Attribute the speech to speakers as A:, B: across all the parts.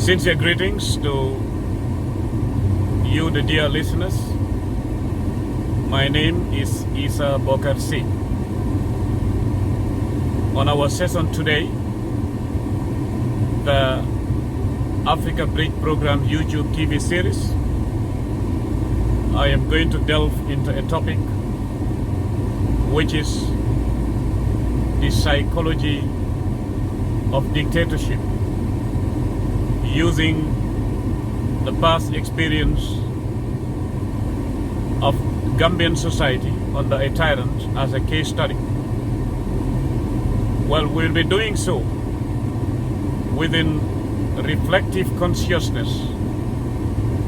A: Sincere greetings to you, the dear listeners. My name is Essa Bokarr. On our session today, the Africa Bridge Program YouTube TV series, I am going to delve into a topic which is the psychology of dictatorship, using the past experience of Gambian society under a tyrant as a case study. Well, we'll be doing so within reflective consciousness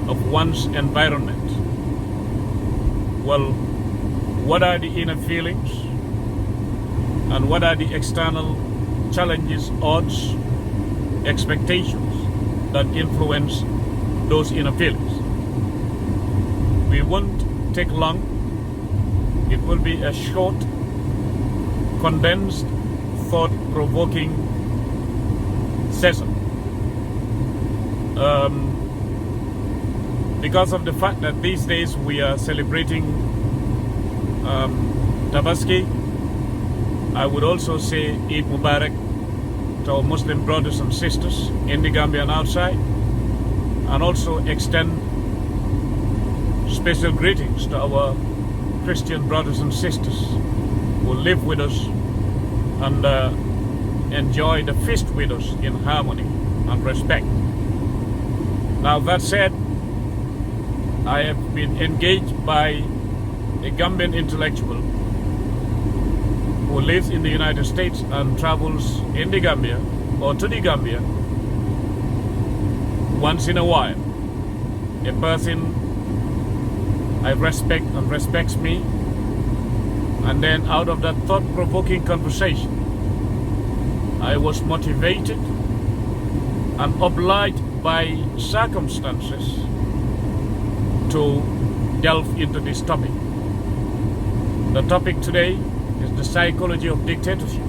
A: of one's environment. Well, what are the inner feelings and what are the external challenges, odds, expectations that influence those inner feelings? We won't take long. It will be a short, condensed, thought-provoking session. Because of the fact that these days we are celebrating Tabaski, I would also say Eid Mubarak to our Muslim brothers and sisters in the Gambia and outside, and also extend special greetings to our Christian brothers and sisters who live with us and enjoy the feast with us in harmony and respect. Now, that said, I have been engaged by a Gambian intellectual who lives in the United States and travels in the Gambia or to the Gambia once in a while. A person I respect and respects me. And then out of that thought-provoking conversation, I was motivated and obliged by circumstances to delve into this topic. The topic today is the psychology of dictatorship,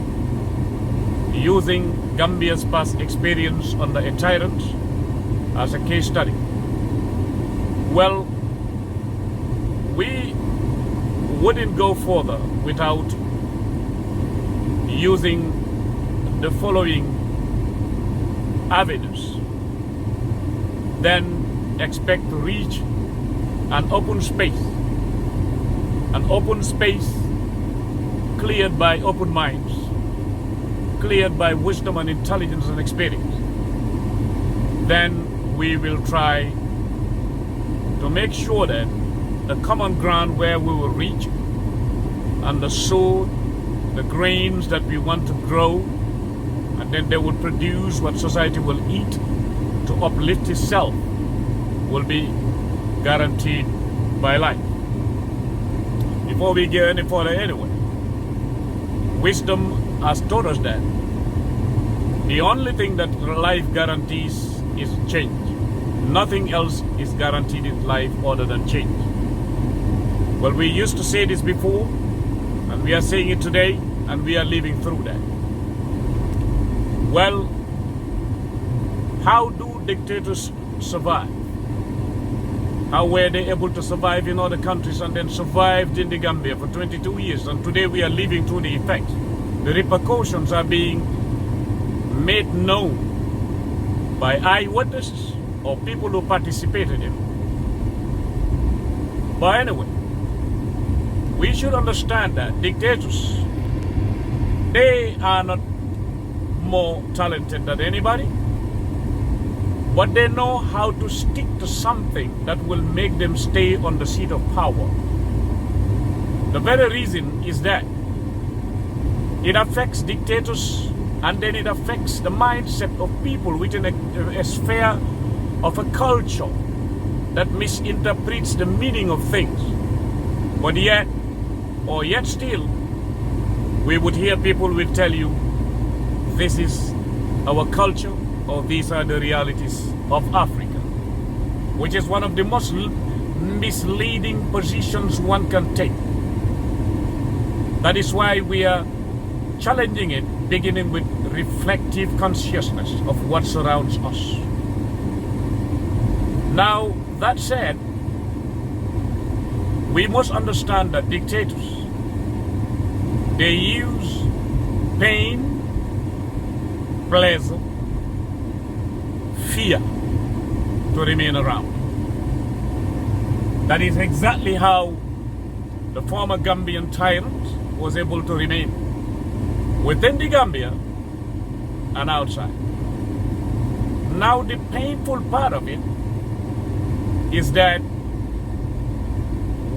A: using Gambia's past experience under a tyrant as a case study. Well, we wouldn't go further without using the following avenues. Then expect to reach an open space cleared by open minds, cleared by wisdom and intelligence and experience. Then we will try to make sure that the common ground where we will reach and the sow the grains that we want to grow, and then they will produce what society will eat to uplift itself, will be guaranteed by life. Before we get any further anyway, wisdom has taught us that the only thing that life guarantees is change. Nothing else is guaranteed in life other than change. Well, we used to say this before, and we are saying it today, and we are living through that. Well, how do dictators survive? How were they able to survive in other countries and then survived in the Gambia for 22 years? And today we are living through the effects. The repercussions are being made known by eyewitnesses or people who participated in it. But anyway, we should understand that dictators, they are not more talented than anybody, but they know how to stick to something that will make them stay on the seat of power. The very reason is that it affects dictators, and then it affects the mindset of people within a sphere of a culture that misinterprets the meaning of things. But yet still, we would hear people will tell you, this is our culture, or these are the realities of Africa, which is one of the most misleading positions one can take. That is why we are challenging it, beginning with reflective consciousness of what surrounds us. Now, that said, we must understand that dictators, they use pain, pleasure, fear to remain around. That is exactly how the former Gambian tyrant was able to remain within the Gambia and outside. Now, the painful part of it is that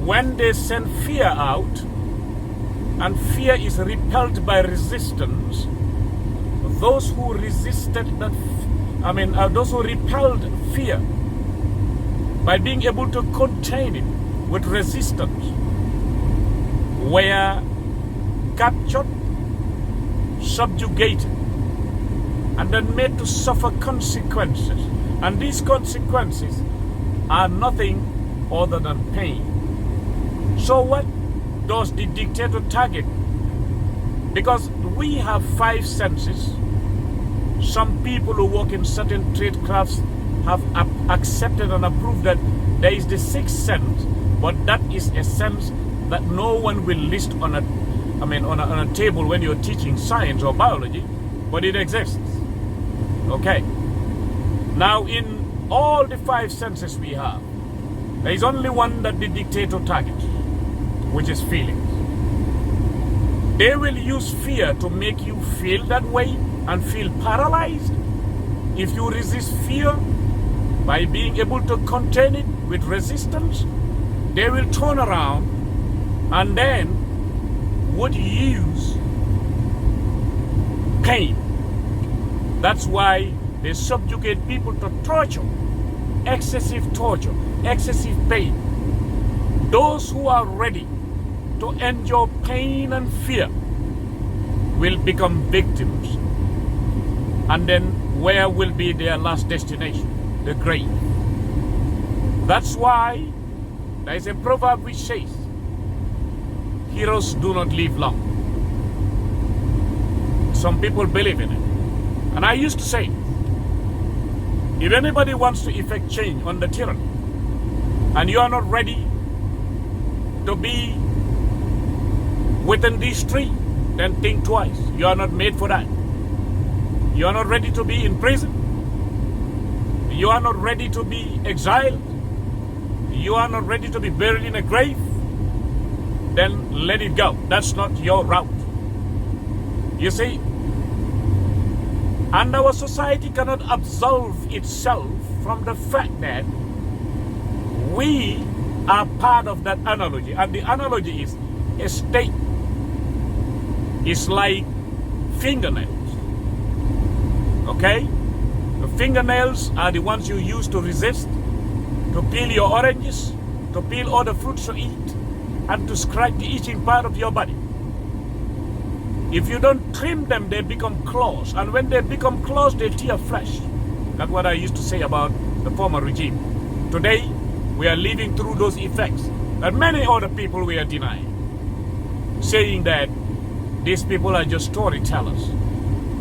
A: when they send fear out, and fear is repelled by resistance, those who resisted that, those who repelled fear by being able to contain it with resistance were captured, subjugated, and then made to suffer consequences. And these consequences are nothing other than pain. So what does the dictator target? Because we have 5 senses. Some people who work in certain trade crafts have accepted and approved that there is the 6th sense, but that is a sense that no one will list on a table when you're teaching science or biology, but it exists. Okay. Now, in all the 5 senses we have, there is only one that the dictator targets, which is feelings. They will use fear to make you feel that way and feel paralyzed. If you resist fear by being able to contain it with resistance, they will turn around and then would use pain. That's why they subjugate people to torture, excessive pain. Those who are ready to endure pain and fear will become victims. And then where will be their last destination? The grave. That's why there is a proverb which says, heroes do not live long. Some people believe in it. And I used to say, if anybody wants to effect change on the tyranny, and you are not ready to be within these 3, then think twice. You are not made for that. You are not ready to be in prison. You are not ready to be exiled. You are not ready to be buried in a grave. Then let it go. That's not your route. You see, and our society cannot absolve itself from the fact that we are part of that analogy. And the analogy is a state. It's like fingernails. Okay? The fingernails are the ones you use to resist, to peel your oranges, to peel all the fruits you eat, and to scratch the itching part of your body. If you don't trim them, they become claws. And when they become claws, they tear flesh. That's what I used to say about the former regime. Today, we are living through those effects that many other people were denying, saying that these people are just storytellers.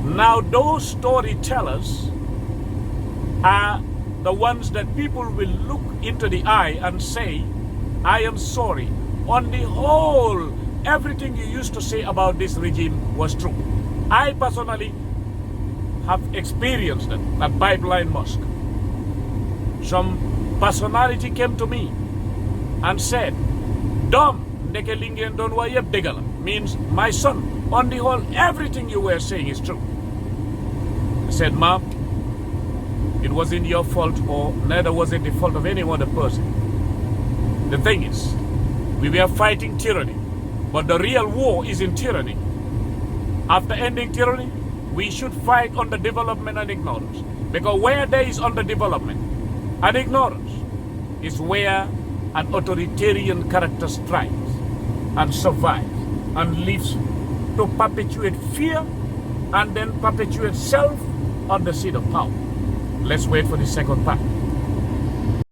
A: Now, those storytellers are the ones that people will look into the eye and say, I am sorry. On the whole, everything you used to say about this regime was true. I personally have experienced that at Pipeline Mosque. Some personality came to me and said, Dom, ndeke lingen don wa yeb degala, means my son, on the whole, everything you were saying is true. I said, Mom, it wasn't your fault, or neither was it the fault of any other person. The thing is, we were fighting tyranny, but the real war is in tyranny. After ending tyranny, we should fight under development and ignorance. Because where there is underdevelopment and ignorance is where an authoritarian character strikes and survives and lives to perpetuate fear and then perpetuate self on the seat of power. Let's wait for the second part.